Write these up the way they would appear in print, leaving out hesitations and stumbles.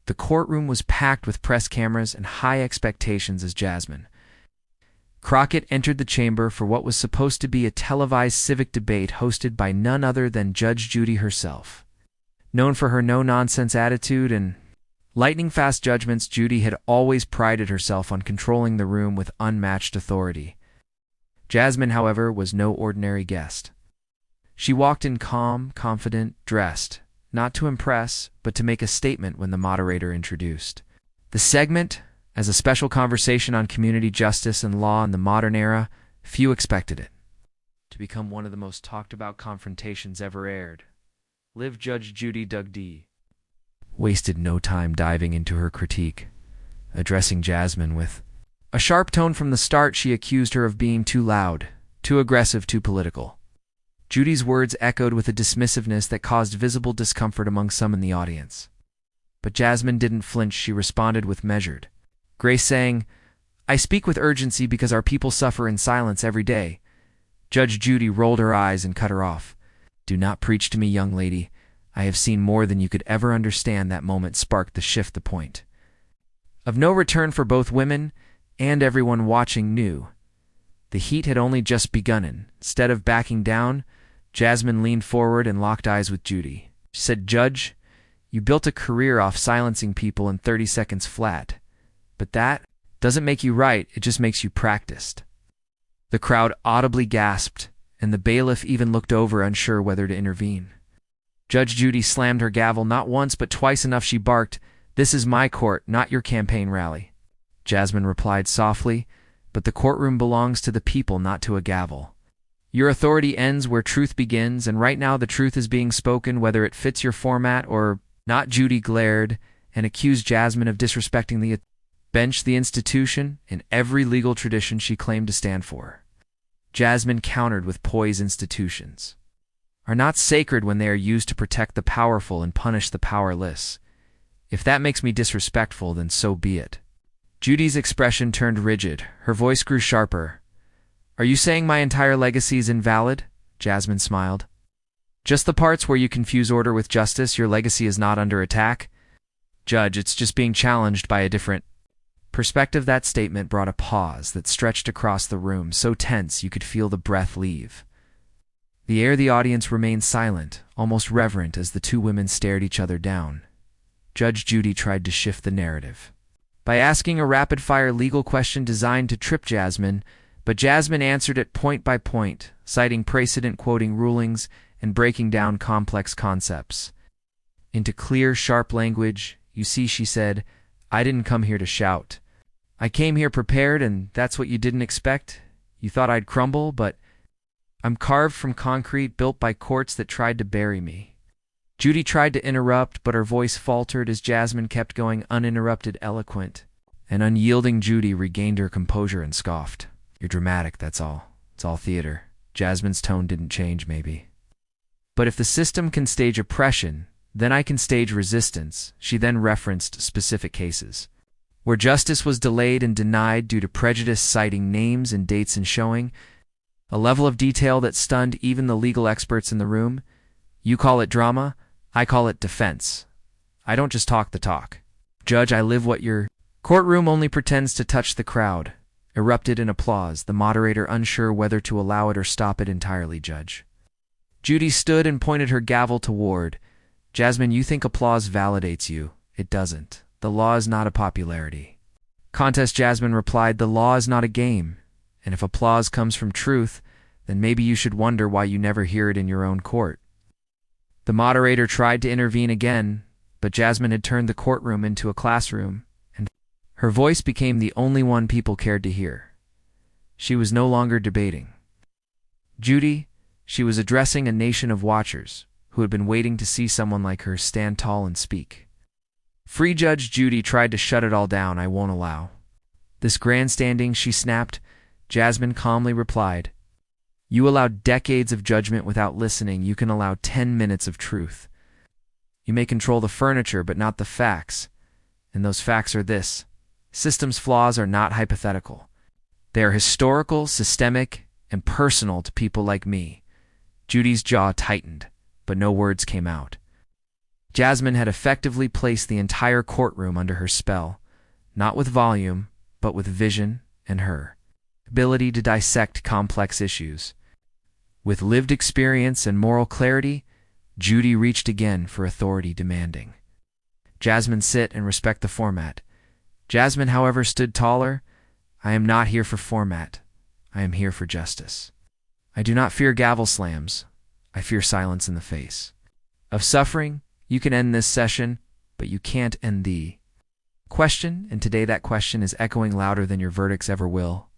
The courtroom was packed with press cameras and high expectations as Jasmine Crockett entered the chamber for what was supposed to be a televised civic debate hosted by none other than Judge Judy herself. Known for her no-nonsense attitude and lightning-fast judgments, Judy had always prided herself on controlling the room with unmatched authority. Jasmine, however, was no ordinary guest. She walked in calm, confident, dressed, not to impress, but to make a statement when the moderator introduced the segment as a special conversation on community justice and law in the modern era. Few expected it to become one of the most talked-about confrontations ever aired. Live Judge Judy Dugdee wasted no time diving into her critique, addressing Jasmine with a sharp tone from the start. She accused her of being too loud, too aggressive, too political. Judy's words echoed with a dismissiveness that caused visible discomfort among some in the audience. But Jasmine didn't flinch. She responded with measured grace, saying, "I speak with urgency because our people suffer in silence every day." Judge Judy rolled her eyes and cut her off. "Do not preach to me, young lady. I have seen more than you could ever understand." That moment sparked the shift. The point of no return for both women and everyone watching knew the heat had only just begun. Instead of backing down, Jasmine leaned forward and locked eyes with Judy. She said, "Judge, you built a career off silencing people in 30 seconds flat. But that doesn't make you right, it just makes you practiced." The crowd audibly gasped, and the bailiff even looked over, unsure whether to intervene. Judge Judy slammed her gavel not once but twice, enough. She barked, "This is my court, not your campaign rally." Jasmine replied softly, "But the courtroom belongs to the people, not to a gavel. Your authority ends where truth begins, and right now the truth is being spoken, whether it fits your format or not." Judy glared and accused Jasmine of disrespecting the bench, the institution, and every legal tradition she claimed to stand for. Jasmine countered with poise. Institutions are not sacred when they are used to protect the powerful and punish the powerless. If that makes me disrespectful, then so be it. Judy's expression turned rigid. Her voice grew sharper. "Are you saying my entire legacy is invalid?" Jasmine smiled. "Just the parts where you confuse order with justice. Your legacy is not under attack." "Judge, it's just being challenged by a different perspective." That statement brought a pause that stretched across the room, so tense you could feel the breath leave the air. The audience remained silent, almost reverent, as the two women stared each other down. Judge Judy tried to shift the narrative by asking a rapid-fire legal question designed to trip Jasmine, but Jasmine answered it point by point, citing precedent, quoting rulings, and breaking down complex concepts into clear, sharp language. "You see," she said, "I didn't come here to shout. I came here prepared, and that's what you didn't expect. You thought I'd crumble, but I'm carved from concrete, built by courts that tried to bury me." Judy tried to interrupt, but her voice faltered as Jasmine kept going, uninterrupted, eloquent, and unyielding. Judy regained her composure and scoffed. "You're dramatic, that's all. It's all theater." Jasmine's tone didn't change, maybe. "But if the system can stage oppression, then I can stage resistance." She then referenced specific cases where justice was delayed and denied due to prejudice, citing names and dates and showing a level of detail that stunned even the legal experts in the room. "You call it drama, I call it defense. I don't just talk the talk. Judge, I live what your courtroom only pretends to." touch. The crowd erupted in applause, the moderator unsure whether to allow it or stop it entirely. Judge Judy stood and pointed her gavel toward Jasmine. "You think applause validates you. It doesn't. The law is not a popularity contest." Jasmine replied, "The law is not a game, and if applause comes from truth, then maybe you should wonder why you never hear it in your own court." The moderator tried to intervene again, but Jasmine had turned the courtroom into a classroom, and her voice became the only one people cared to hear. She was no longer debating Judy, she was addressing a nation of watchers who had been waiting to see someone like her stand tall and speak. "Free." Judge Judy tried to shut it all down. "I won't allow this grandstanding," she snapped. Jasmine calmly replied, "You allowed decades of judgment without listening. You can allow 10 minutes of truth. You may control the furniture, but not the facts. And those facts are this: system's flaws are not hypothetical. They are historical, systemic, and personal to people like me." Judy's jaw tightened, but no words came out. Jasmine had effectively placed the entire courtroom under her spell, not with volume, but with vision and her ability to dissect complex issues. With lived experience and moral clarity, Judy reached again for authority demanding. Jasmine, sit and respect the format. Jasmine, however, stood taller. I am not here for format. I am here for justice. I do not fear gavel slams. I fear silence in the face of suffering. You can end this session, but you can't end the question, and today that question is echoing louder than your verdicts ever will.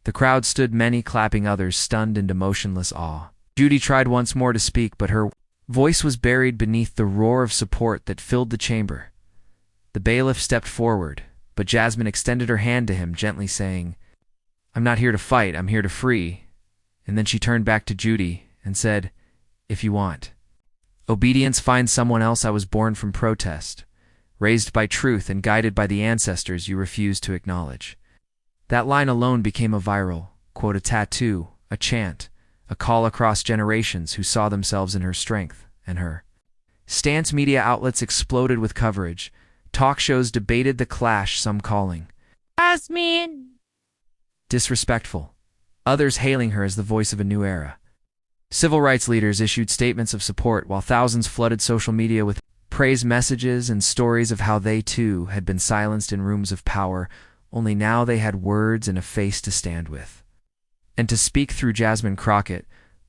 The crowd stood, many clapping, others stunned into motionless awe. Judy tried once more to speak, but her voice was buried beneath the roar of support that filled the chamber. The bailiff stepped forward, but Jasmine extended her hand to him, gently saying, I'm not here to fight, I'm here to free. And then she turned back to Judy and said, if you want obedience, find someone else. I was born from protest, raised by truth and guided by the ancestors you refused to acknowledge. That line alone became a viral quote, a tattoo, a chant, a call across generations who saw themselves in her strength and her stance. Media outlets exploded with coverage. Talk shows debated the clash, some calling Jasmine disrespectful, others hailing her as the voice of a new era. Civil rights leaders issued statements of support, while thousands flooded social media with praise messages and stories of how they too had been silenced in rooms of power, only now they had words and a face to stand with. And to speak through Jasmine Crockett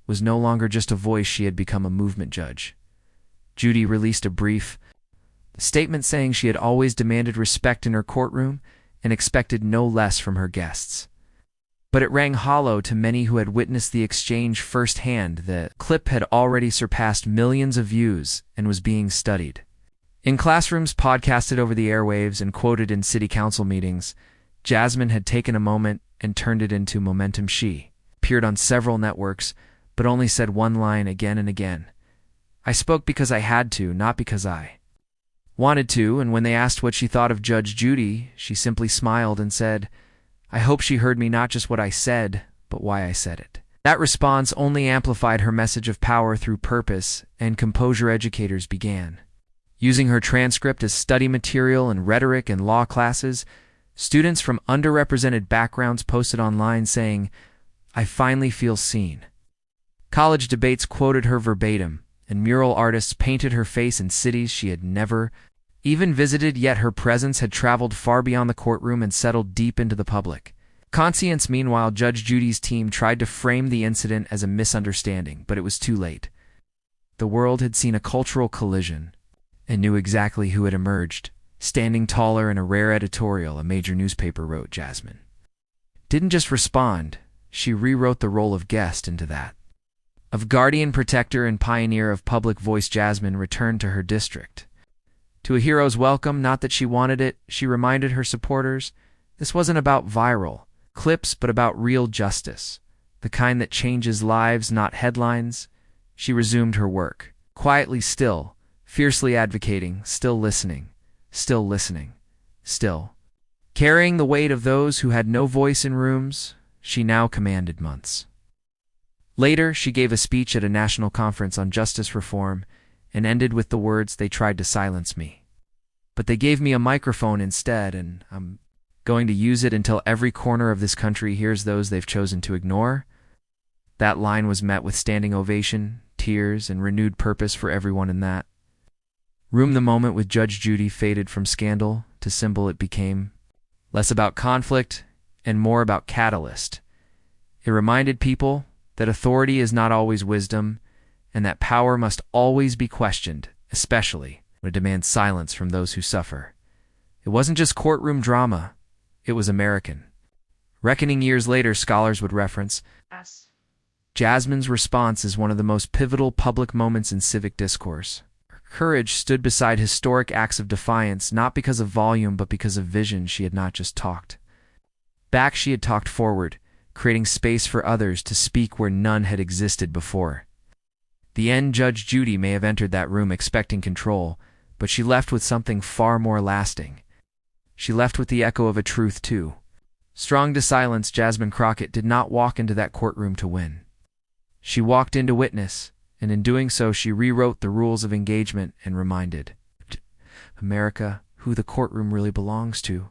was no longer just a voice, she had become a movement. Judge Judy released a brief statement saying she had always demanded respect in her courtroom and expected no less from her guests. But it rang hollow to many who had witnessed the exchange firsthand. The clip had already surpassed millions of views and was being studied in classrooms, podcasted over the airwaves, and quoted in city council meetings. Jasmine had taken a moment and turned it into momentum. She appeared on several networks, but only said one line again and again. I spoke because I had to, not because I wanted to. And when they asked what she thought of Judge Judy, she simply smiled and said, I hope she heard me, not just what I said, but why I said it. That response only amplified her message of power through purpose and composure. Educators began using her transcript as study material in rhetoric and law classes. Students from underrepresented backgrounds posted online saying, I finally feel seen. College debates quoted her verbatim, and mural artists painted her face in cities she had never even visited, yet her presence had traveled far beyond the courtroom and settled deep into the public conscience. Meanwhile, Judge Judy's team tried to frame the incident as a misunderstanding, but it was too late. The world had seen a cultural collision and knew exactly who had emerged, standing taller in a rare editorial. A major newspaper wrote, Jasmine didn't just respond, she rewrote the role of guest into that of guardian, protector, and pioneer of public voice. Jasmine returned to her district to a hero's welcome. Not that she wanted it, she reminded her supporters, this wasn't about viral clips, but about real justice, the kind that changes lives, not headlines. She resumed her work, quietly, still, fiercely advocating, still listening, still listening, still carrying the weight of those who had no voice in rooms she now commanded. Months later, she gave a speech at a national conference on justice reform and ended with the words, they tried to silence me, but they gave me a microphone instead, and I'm going to use it until every corner of this country hears those they've chosen to ignore. That line was met with standing ovation, tears, and renewed purpose for everyone in that room. The moment with Judge Judy faded from scandal to symbol. It became less about conflict and more about catalyst. It reminded people that authority is not always wisdom, and that power must always be questioned, especially when it demands silence from those who suffer. It wasn't just courtroom drama, it was American reckoning. Years later, scholars would reference Jasmine's response as one of the most pivotal public moments in civic discourse. Her courage stood beside historic acts of defiance, not because of volume, but because of vision. She had not just talked back, she had talked forward, creating space for others to speak where none had existed before. The end, Judge Judy may have entered that room expecting control, but she left with something far more lasting. She left with the echo of a truth, too. Strong to silence, Jasmine Crockett did not walk into that courtroom to win. She walked in to witness and in doing so she rewrote the rules of engagement and reminded America who the courtroom really belongs to.